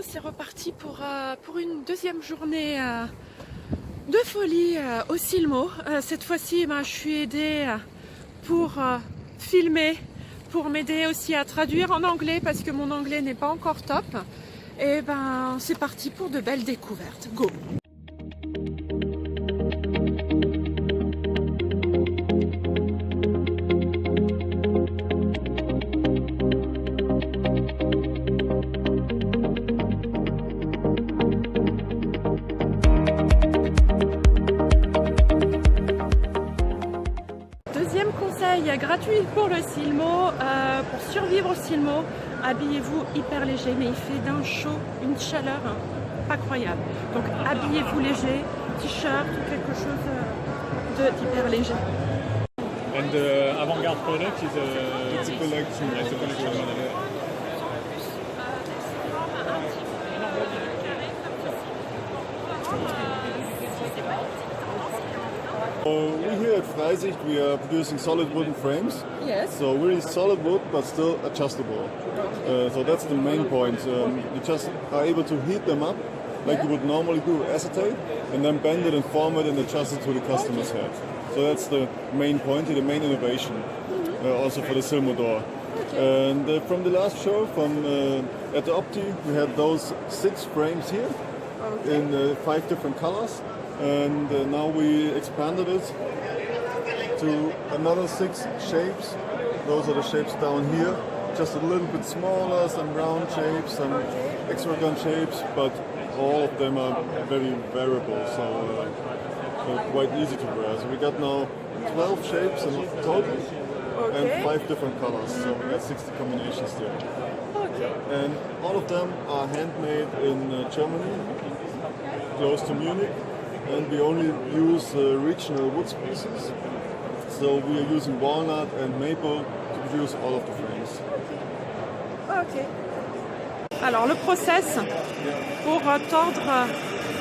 c'est reparti pour une deuxième journée de folie au Silmo. Cette fois-ci, je suis aidée pour filmer, pour m'aider aussi à traduire en anglais parce que mon anglais n'est pas encore top. Et c'est parti pour de belles découvertes. Go! Deuxième conseil gratuit pour le Silmo, pour survivre au Silmo, habillez-vous hyper léger, mais il fait d'un chaud, une chaleur pas croyable. Donc habillez-vous léger, t-shirt ou quelque chose d'hyper léger. And the avant-garde product is a collection. It's a collection. We here at Freisicht, we are producing solid wooden frames. Yes. So really solid wood, but still adjustable. So that's the main point. You just are able to heat them up like you would normally do with acetate, and then bend it and form it and adjust it to the customer's head. So that's the main point, the main innovation, also for the Silmo door. And from the last show, at the Opti, we had those 6 frames here in 5 different colors. And now we expanded it to another 6 shapes. Those are the shapes down here, just a little bit smaller, some round shapes, some hexagon shapes, but all of them are very variable, so quite easy to wear. So we got now 12 shapes in total and 5 different colors, so we got 60 combinations there. And all of them are handmade in Germany, close to Munich. And we only use regional wood species. So we are using walnut and maple to produce all of the frames. Ok. Alors le process pour tordre.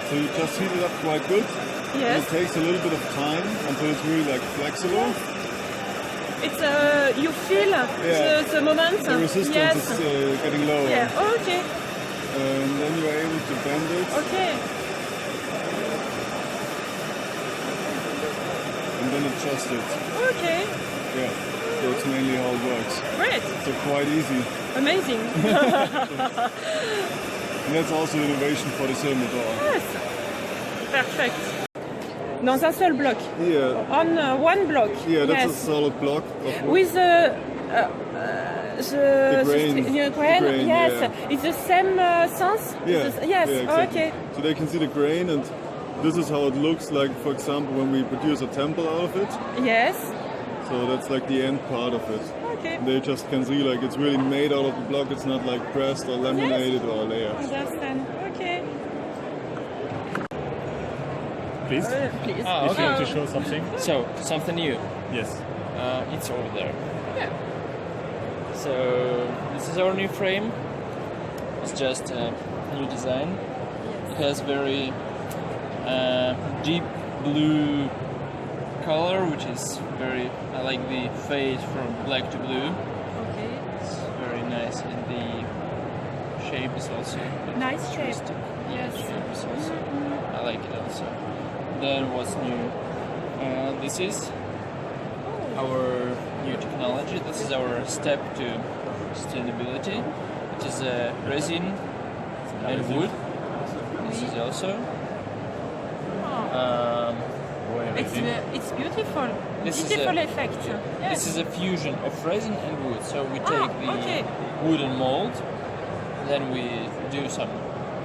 So you just heat it up quite good. Yes. And it takes a little bit of time until it's really like flexible. It's you feel the moment. The resistance is getting lower. Yeah. Okay. And then you are able to bend it. Okay. And then adjust it. Okay. Yeah, so it's mainly how it works. Great. So quite easy. Amazing. And that's also innovation for the Silmo door. Yes. Perfect. Dans un seul bloc. Yeah. On one block. Yeah, that's yes. a solid block of wood. With the grain. The grain. Yes. Yeah. It's the same sense. Yeah. Yes. Yeah, exactly. Okay. So they can see the grain, and this is how it looks like, for example, when we produce a temple out of it. Yes. So that's like the end part of it. Okay. They just can see like it's really made out of the block. It's not like pressed or laminated or layered. Understand. Okay. Please. Please. If you want to show something. So, something new. Yes. It's over there. Yeah. So, this is our new frame. It's just a new design. It has very deep blue color, which is I like the fade from black to blue. Okay. It's very nice, and the shape is also Nice shape. interesting. Yes. The shape is also, I like it also. Then what's new? This is our new technology. This is our step to sustainability. It is resin and wood. This is also. It's beautiful. This is Beautiful a- effect. Yes. This is a fusion of resin and wood. So we take the wooden mold, then we do some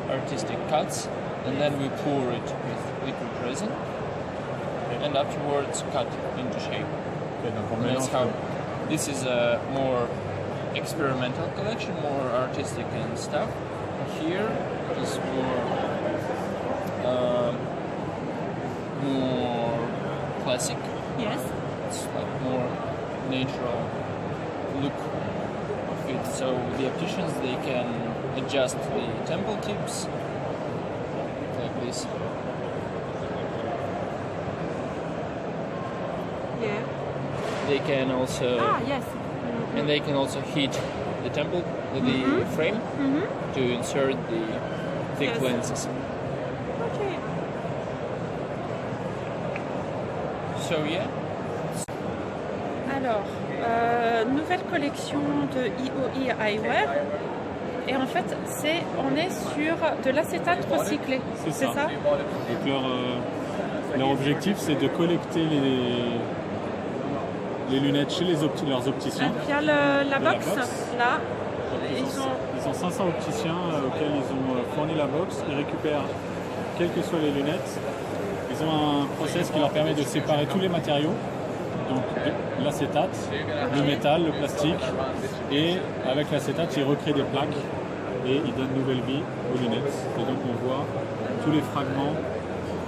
artistic cuts, and then we pour it with liquid resin, and afterwards cut into shape. And that's how. This is a more experimental collection, more artistic and stuff. Here is more classic. Yes. It's like more natural look of it. So the opticians, they can adjust the temple tips like this. Yeah. They can also Yes. and they can also heat the temple, the frame, to insert the thick Yes. lenses. Ok. So yeah, Alors, nouvelle collection de IOI Eyewear. Et en fait, on est sur de l'acétate recyclé. C'est ça? Donc leur objectif, c'est de collecter les lunettes chez leurs opticiens. Il y a la De la box, box. là. Ils ont 500 opticiens auxquels ils ont fourni la box. Ils récupèrent quelles que soient les lunettes. Ils ont un process qui leur permet de séparer tous les matériaux. Donc l'acétate, le métal, le plastique. Et avec l'acétate, ils recréent des plaques et ils donnent nouvelle vie aux lunettes. Et donc on voit tous les fragments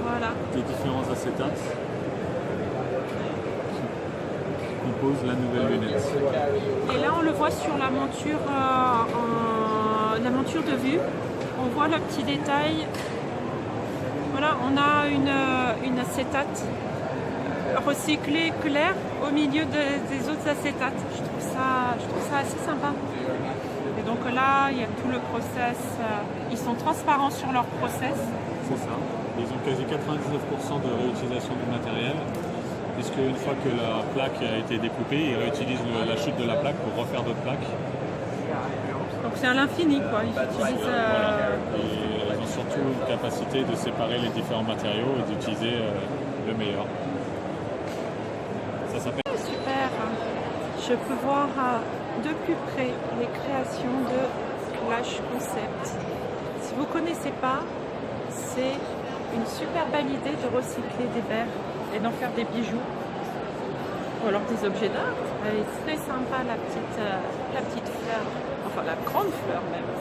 Voilà. des différents acétates qui composent la nouvelle lunette. Et là, on le voit sur la monture, la monture de vue. On voit le petit détail. Voilà, on a une acétate recyclée claire au milieu des autres acétates. Je trouve ça assez sympa. Et donc là, il y a tout le process. Ils sont transparents sur leur process. C'est ça. Ils ont quasi 99% de réutilisation du matériel, puisque une fois que la plaque a été découpée, ils réutilisent la chute de la plaque pour refaire d'autres plaques. Donc c'est à l'infini, quoi. Ils utilisent. Et ils ont surtout une capacité de séparer les différents matériaux et d'utiliser le meilleur. Ça s'appelle. Super. Je peux voir de plus près les créations de Clash Concept. Si vous ne connaissez pas, c'est une super belle idée de recycler des verres et d'en faire des bijoux ou alors des objets d'art. Elle est très sympa, la petite fleur, enfin la grande fleur même.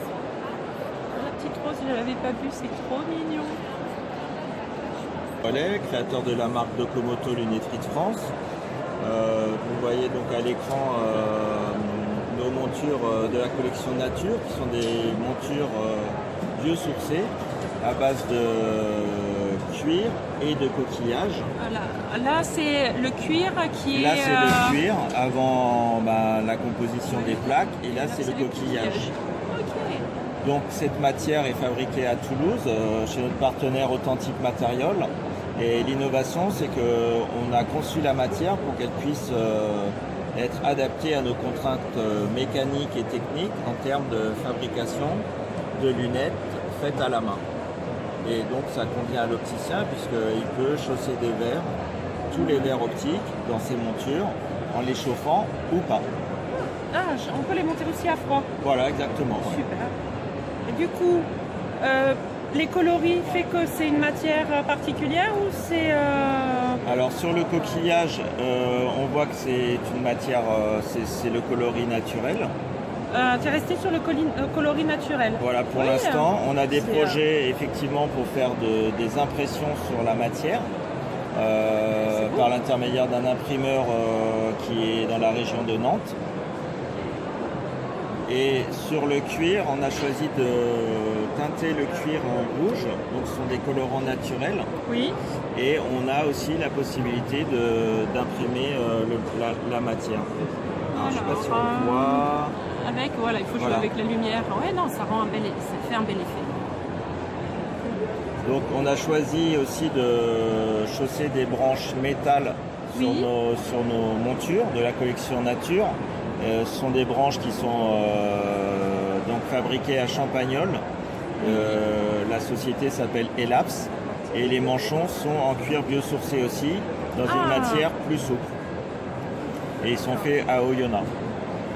La petite rose, je ne l'avais pas vue, c'est trop mignon. Créateur de la marque Docomoto Lunetterie de France. Vous voyez donc à l'écran nos montures de la collection Nature, qui sont des montures biosourcées à base de cuir et de coquillage. Voilà. Là, c'est le cuir qui Là, est... c'est le cuir avant la composition des plaques, et là, c'est le coquillage. Ok. Donc cette matière est fabriquée à Toulouse chez notre partenaire Authentic Material, et l'innovation, c'est qu'on a conçu la matière pour qu'elle puisse être adaptée à nos contraintes mécaniques et techniques en termes de fabrication de lunettes faites à la main. Et donc ça convient à l'opticien puisqu'il peut chausser des verres, tous les verres optiques dans ses montures en les chauffant ou pas. Ah, on peut les monter aussi à froid. Voilà, exactement. Ouais. Super. Et du coup, les coloris fait que c'est une matière particulière ou c'est... Alors sur le coquillage, on voit que c'est une matière, c'est le coloris naturel. tu es resté sur le coloris naturel. Voilà, pour Oui, l'instant, on a des c'est, projets effectivement pour faire des impressions sur la matière par l'intermédiaire d'un imprimeur qui est dans la région de Nantes. Et sur le cuir, on a choisi de teinter le cuir en rouge, donc ce sont des colorants naturels. Oui. Et on a aussi la possibilité d'imprimer la matière. Alors, je ne sais pas si on voit. Avec, voilà, il faut jouer avec la lumière. Ouais, non, ça fait un bel effet. Donc on a choisi aussi de chausser des branches métal sur nos montures de la collection Nature. Ce sont des branches qui sont donc fabriquées à Champagnole. La société s'appelle Elaps et les manchons sont en cuir biosourcé aussi, dans une matière plus souple. Et ils sont faits à Oyonnax.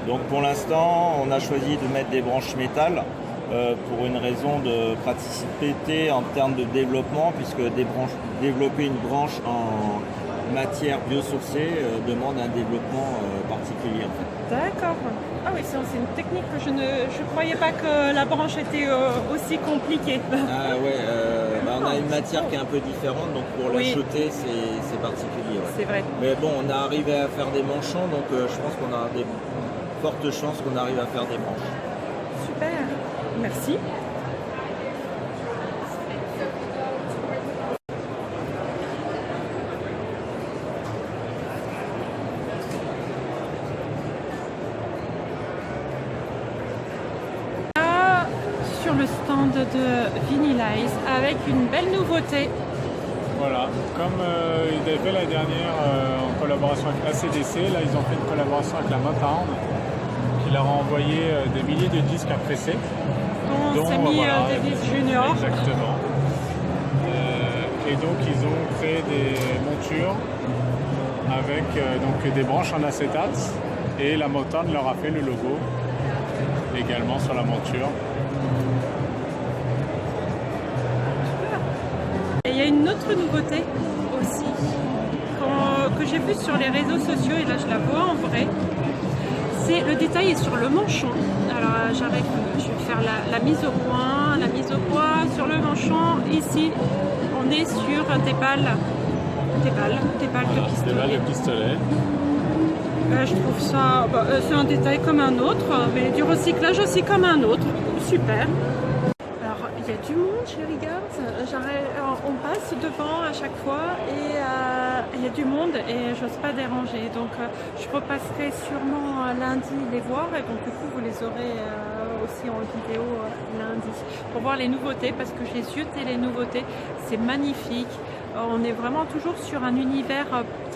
Donc pour l'instant, on a choisi de mettre des branches métal pour une raison de praticité en termes de développement, puisque développer une branche en matière biosourcée demande un développement particulier en fait. D'accord. Ah oui, c'est une technique que je ne croyais pas que la branche était aussi compliquée. Ah ouais, on a une matière qui est un peu différente, donc pour l'acheter c'est particulier. Ouais. C'est vrai. Mais bon, on a arrivé à faire des manchons, donc je pense qu'on a des fortes chances qu'on arrive à faire des branches. Super, merci. stand de Vinyl Ice avec une belle nouveauté. Voilà, comme ils avaient fait l'année dernière en collaboration avec ACDC, là ils ont fait une collaboration avec la Motown qui leur a envoyé des milliers de disques à presser. Dont Sammy Davis Jr. Exactement. Et donc ils ont créé des montures avec donc des branches en acétate et la Motown leur a fait le logo également sur la monture. Et il y a une autre nouveauté aussi que j'ai vue sur les réseaux sociaux et là je la vois en vrai. C'est le détail est sur le manchon. Alors j'arrête, je vais faire la mise au point sur le manchon. Ici on est sur des balles de pistolet. Des balles de pistolet. Je trouve ça, c'est un détail comme un autre, mais du recyclage aussi comme un autre. Super. Alors il y a du monde, je regarde. On passe devant à chaque fois et il y a du monde et j'ose pas déranger. Donc je repasserai sûrement lundi les voir et donc du coup vous les aurez aussi en vidéo lundi pour voir les nouveautés parce que j'ai zioté les nouveautés. C'est magnifique. On est vraiment toujours sur un univers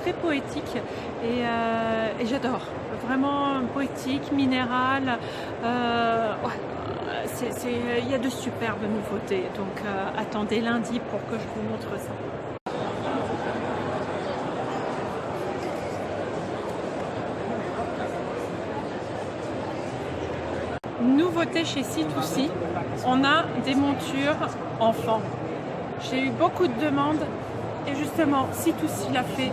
très poétique et j'adore. Vraiment poétique, minéral. Il y a de superbes nouveautés. Donc attendez lundi pour que je vous montre ça. Nouveauté chez C2C, on a des montures enfants. J'ai eu beaucoup de demandes et justement C2C l'a fait.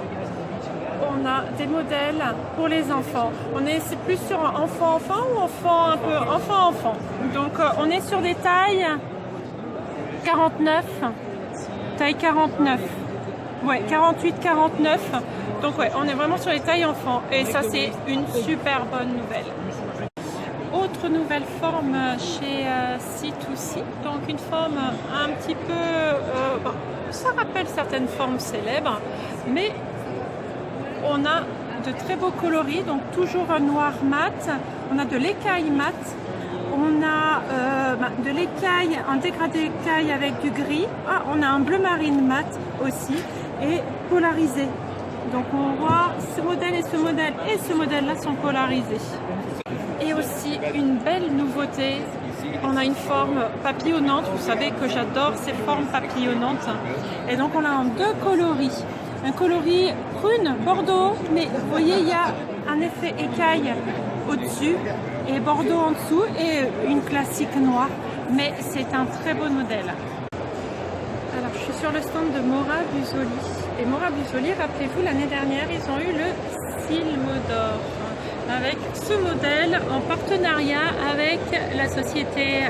On a des modèles pour les enfants. C'est plus sur enfant-enfant ou enfant un peu enfant-enfant. Donc on est sur des tailles 49, taille 49. Ouais, 48-49. Donc ouais, on est vraiment sur les tailles enfants et ça c'est une super bonne nouvelle. Autre nouvelle forme chez C2C, donc une forme un petit peu, ça rappelle certaines formes célèbres, mais on a de très beaux coloris, donc toujours un noir mat, on a de l'écaille mat, on a de l'écaille, un dégradé écaille avec du gris, on a un bleu marine mat aussi et polarisé. Donc on voit ce modèle et ce modèle et ce modèle là sont polarisés. Et aussi une belle nouveauté, on a une forme papillonnante, vous savez que j'adore ces formes papillonnantes. Et donc on a en deux coloris, un coloris prune, bordeaux, mais vous voyez il y a un effet écaille au-dessus et bordeaux en dessous et une classique noire, mais c'est un très beau modèle. Alors je suis sur le stand de Mora Busoli et Mora Busoli, rappelez-vous l'année dernière ils ont eu le Silmo d'or avec ce modèle en partenariat avec la société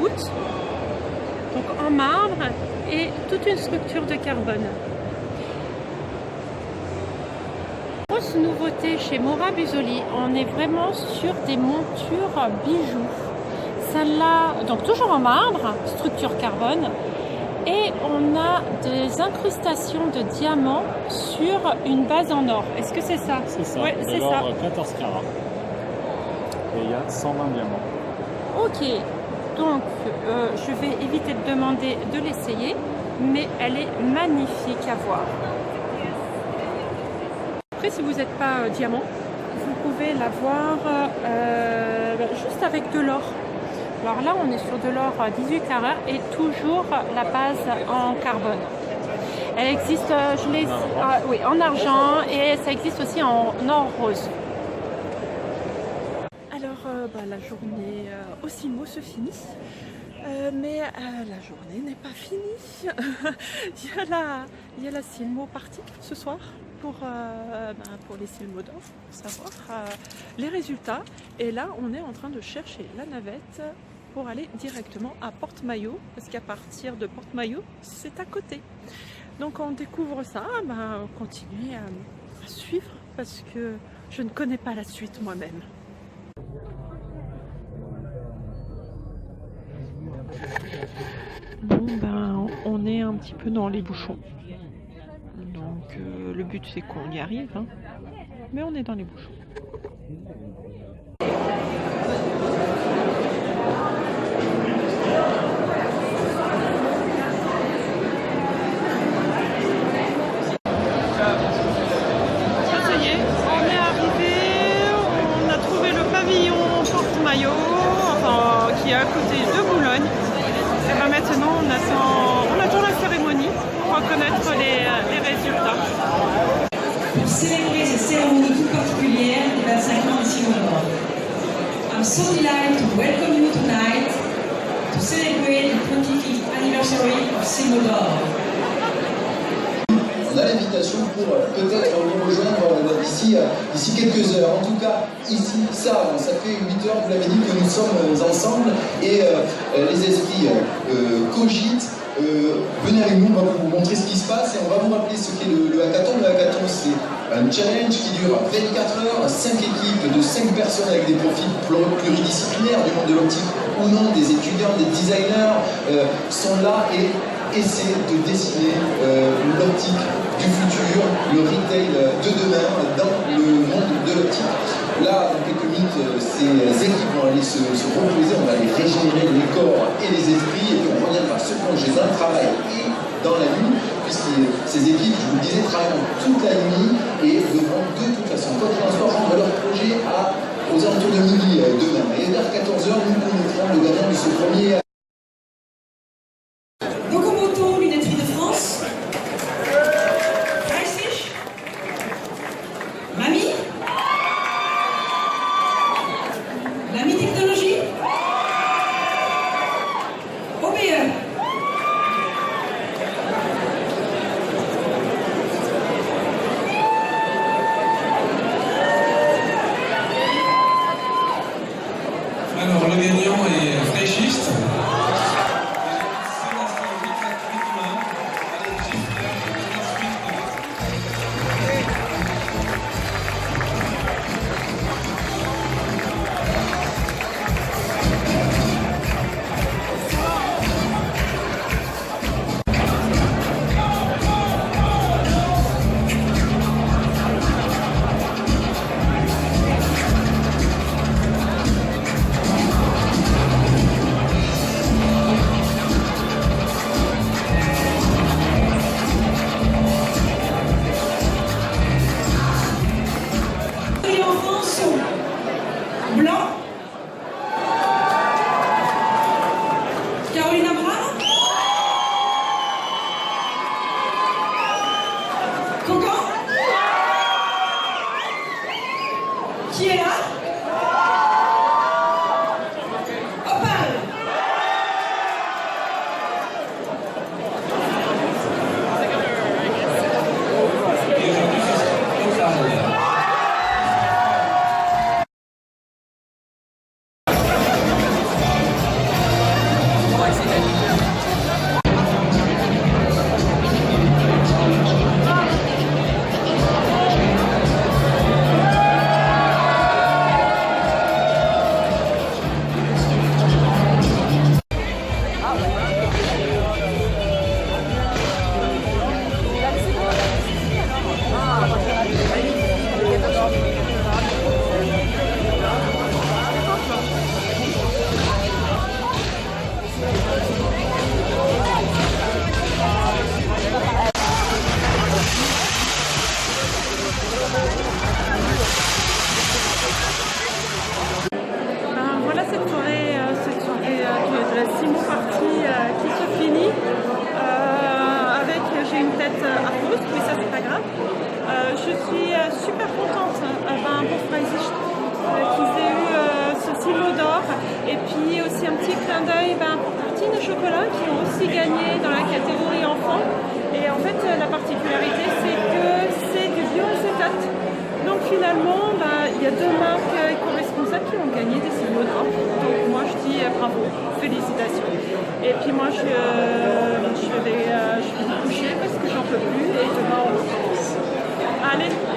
Out, donc en marbre et toute une structure de carbone. Grosse nouveauté chez Mora Busoli, on est vraiment sur des montures bijoux. Celle-là, donc toujours en marbre, structure carbone, et on a des incrustations de diamants sur une base en or. Est-ce que c'est ça? C'est ça, ouais, c'est ça. 14 carats. Et il y a 120 diamants. Ok, donc je vais éviter de demander de l'essayer, mais elle est magnifique à voir. Après, si vous n'êtes pas diamant, vous pouvez la voir juste avec de l'or. Alors là, on est sur de l'or 18 carats et toujours la base en carbone. Elle existe, oui, en argent et ça existe aussi en or rose. Alors, la journée au Silmo se finit, mais la journée n'est pas finie. il y a la Silmo partie ce soir pour les Silmo d'or, pour savoir les résultats. Et là, on est en train de chercher la navette pour aller directement à Porte-Maillot, parce qu'à partir de Porte-Maillot, c'est à côté. Donc on découvre ça, continuez à suivre, parce que je ne connais pas la suite moi-même. Bon, on est un petit peu dans les bouchons. Donc le but c'est qu'on y arrive, hein. Mais on est dans les bouchons. on attend la cérémonie pour reconnaître les résultats. Pour célébrer cette cérémonie toute particulière des 25 ans de Simodor. I'm so delighted to welcome you tonight to celebrate the 25th anniversary of Simodor. On a l'invitation pour peut-être nous rejoindre d'ici quelques heures. En tout cas, ici, ça fait 8 heures, vous l'avez dit, que nous sommes ensemble et les esprits cogitent. Venez avec nous, on va vous montrer ce qui se passe et on va vous rappeler ce qu'est le hackathon. Le hackathon, c'est un challenge qui dure 24 heures, 5 équipes de 5 personnes avec des profils pluridisciplinaires du monde de l'optique ou non, des étudiants, des designers sont là et essaient de dessiner l'optique du futur, le retail de demain dans le monde de l'optique. Là, dans quelques minutes, ces équipes vont aller se reposer, on va aller régénérer les corps et les esprits, et puis on reviendra se plonger dans le travail et dans la nuit, puisque ces équipes, je vous le disais, travailleront toute la nuit et devront de toute façon, quoi qu'il en soit, rendre leur projet aux alentours de midi demain. Et vers 14h, nous connaîtrons le gagnant de ce premier. Docomoto, Lunetterie de France. Freislich. Mami. Lamy Technologie. OBE. Alors, le gagnant est Freischist. Blanc. Caroline Abraham. Cocan. Qui est là? Opal. Voilà cette soirée de la Simo Party qui se finit. J'ai une tête affreuse, mais ça c'est pas grave. Je suis super contente pour Freislich qu'ils aient eu ce Simodor et puis aussi un petit clin d'œil pour Tartines et Chocolat qui ont aussi gagné dans la catégorie enfants. Et en fait la particularité c'est que c'est du bioacétate. Donc finalement il y a 2 marques éco-responsables qui ont gagné des Simodor. Donc moi je dis bravo, félicitations. Et puis moi je vais me coucher parce que j'en peux plus et demain on recommence. Allez.